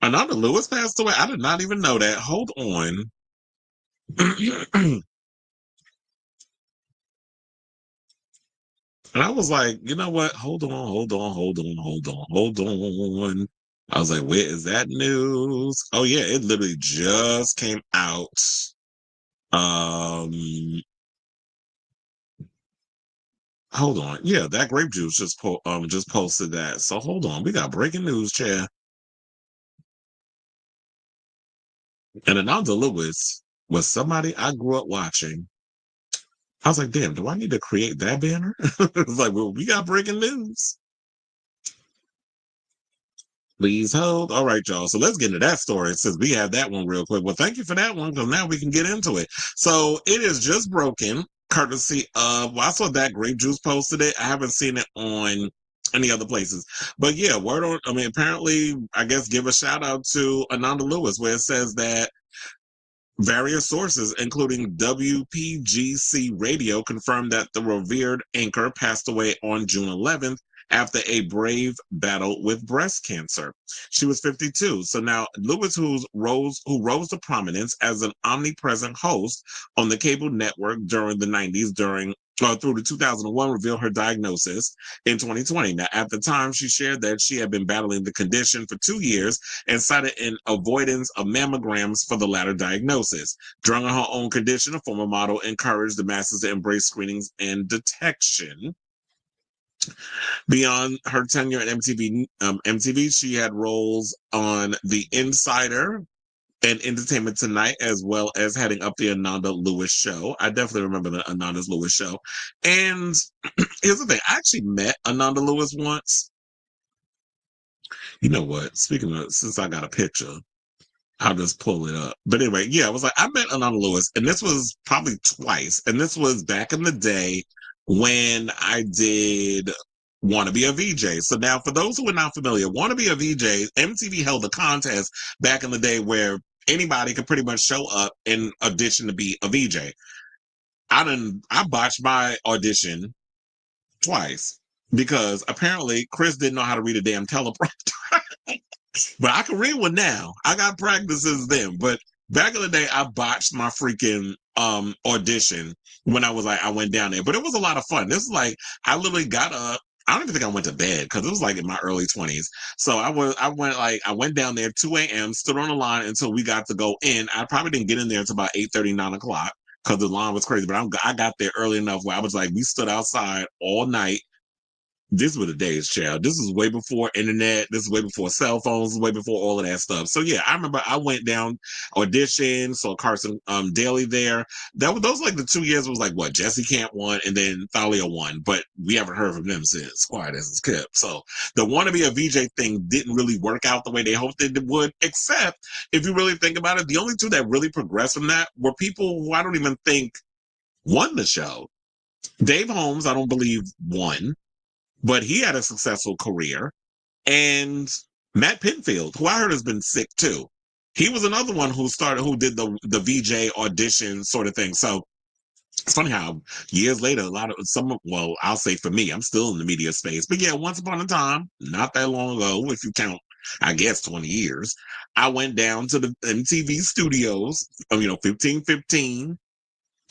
Ananda Lewis passed away. I did not even know that. Hold on. And I was like, you know what? Hold on, hold on, hold on, hold on, hold on. I was like, where is that news? Oh yeah, it literally just came out. Um, hold on. Yeah, that grape juice just posted that. So hold on, we got breaking news, Chair. And Ananda Lewis was somebody I grew up watching. I was like, damn, do I need to create that banner? It's like, well, we got breaking news. Please hold. All right, y'all. So let's get into that story since we have that one real quick. Well, thank you for that one because now we can get into it. So it is just broken, courtesy of, well, I saw that Grape Juice posted it. I haven't seen it on any other places. But yeah, word on, I mean, apparently, I guess give a shout out to Ananda Lewis where it says that various sources, including WPGC Radio, confirmed that the revered anchor passed away on June 11th after a brave battle with breast cancer. She was 52. So now Lewis, who rose to prominence as an omnipresent host on the cable network during the 90s, through the 2001, revealed her diagnosis in 2020. Now, at the time, she shared that she had been battling the condition for 2 years and cited an avoidance of mammograms for the latter diagnosis. Drawing on her own condition, a former model encouraged the masses to embrace screenings and detection. Beyond her tenure at MTV, she had roles on The Insider and Entertainment Tonight, as well as heading up the Ananda Lewis show. I definitely remember the Ananda Lewis show. And here's the thing, I actually met Ananda Lewis once. You know what? Speaking of, since I got a picture, I'll just pull it up. But anyway, yeah, I was like, I met Ananda Lewis, and this was probably twice. And this was back in the day when I did Want to Be a VJ. So now, for those who are not familiar, Want to Be a VJ, MTV held a contest back in the day where anybody could pretty much show up and audition to be a VJ. I botched my audition twice because apparently Chris didn't know how to read a damn teleprompter. But I can read one now. I got practices then. But back in the day, I botched my freaking audition when I went down there. But it was a lot of fun. This is like I literally got up. I don't even think I went to bed because it was like in my early 20s. So I went down there 2 a.m., stood on the line until we got to go in. I probably didn't get in there until about 8:30, 9 o'clock because the line was crazy. But I got there early enough where I was like, we stood outside all night. This was the days, child. This is way before internet. This is way before cell phones. This is way before all of that stuff. So yeah, I remember I went down, auditioned, saw Carson Daly there. Those like the 2 years was like what Jesse Camp won and then Thalia won, but we haven't heard from them since. Quiet as it's kept. So the Want to Be a VJ thing didn't really work out the way they hoped it would. Except if you really think about it, the only two that really progressed from that were people who I don't even think won the show. Dave Holmes, I don't believe won, but he had a successful career. And Matt Pinfield, who I heard has been sick too. He was another one who did the VJ audition sort of thing. So it's funny how years later, well, I'll say for me, I'm still in the media space. But yeah, once upon a time, not that long ago, if you count, I guess 20 years, I went down to the MTV studios, 1515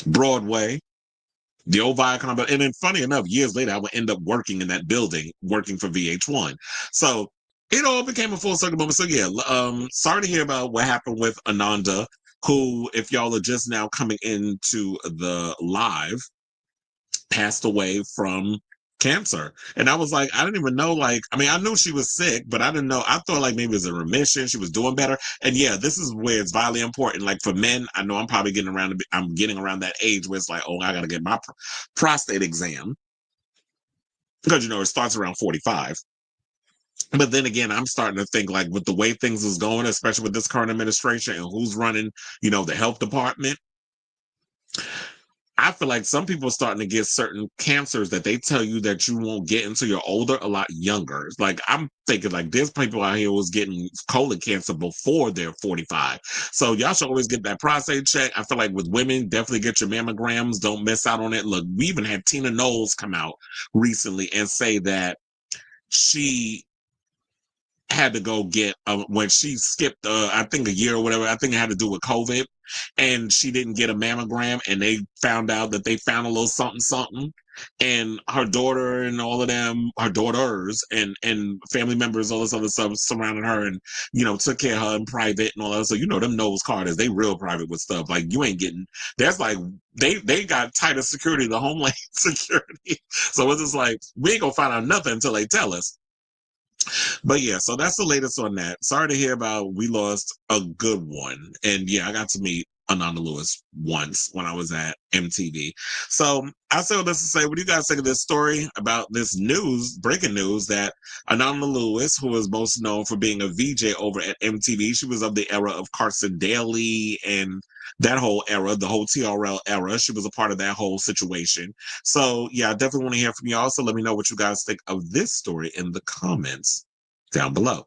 Broadway, the old Viacom. And then funny enough, years later, I would end up working in that building, working for VH1. So it all became a full circle moment. So yeah, sorry to hear about what happened with Ananda, who, if y'all are just now coming into the live, passed away from cancer. And I was like, I didn't even know, I knew she was sick, but I didn't know. I thought like maybe it was a remission. She was doing better. And yeah, this is where it's vitally important. Like for men, I know I'm probably I'm getting around that age where it's like, oh, I got to get my prostate exam because, it starts around 45. But then again, I'm starting to think like with the way things is going, especially with this current administration and who's running, the health department, I feel like some people are starting to get certain cancers that they tell you that you won't get until you're older, a lot younger. Like I'm thinking like there's people out here who's getting colon cancer before they're 45. So y'all should always get that prostate check. I feel like with women, definitely get your mammograms. Don't miss out on it. Look, we even had Tina Knowles come out recently and say that she had to go get when she skipped I think a year or whatever. I think it had to do with COVID, and she didn't get a mammogram, and they found out that they found a little something something, and her daughter and all of them, her daughters and family members, all this other stuff surrounded her, and took care of her in private and all that. So them nose Carters, they real private with stuff. Like you ain't getting. That's like they got tighter security, the Homeland Security. So it's just like we ain't gonna find out nothing until they tell us. But yeah, so that's the latest on that. Sorry to hear about we lost a good one. And yeah, I got to meet Ananda Lewis once when I was at MTV. So I say all this to say, what do you guys think of this story about this breaking news that Ananda Lewis, who is most known for being a VJ over at MTV, she was of the era of Carson Daly and that whole era, the whole TRL era. She was a part of that whole situation. So yeah, I definitely want to hear from y'all. So let me know what you guys think of this story in the comments down below.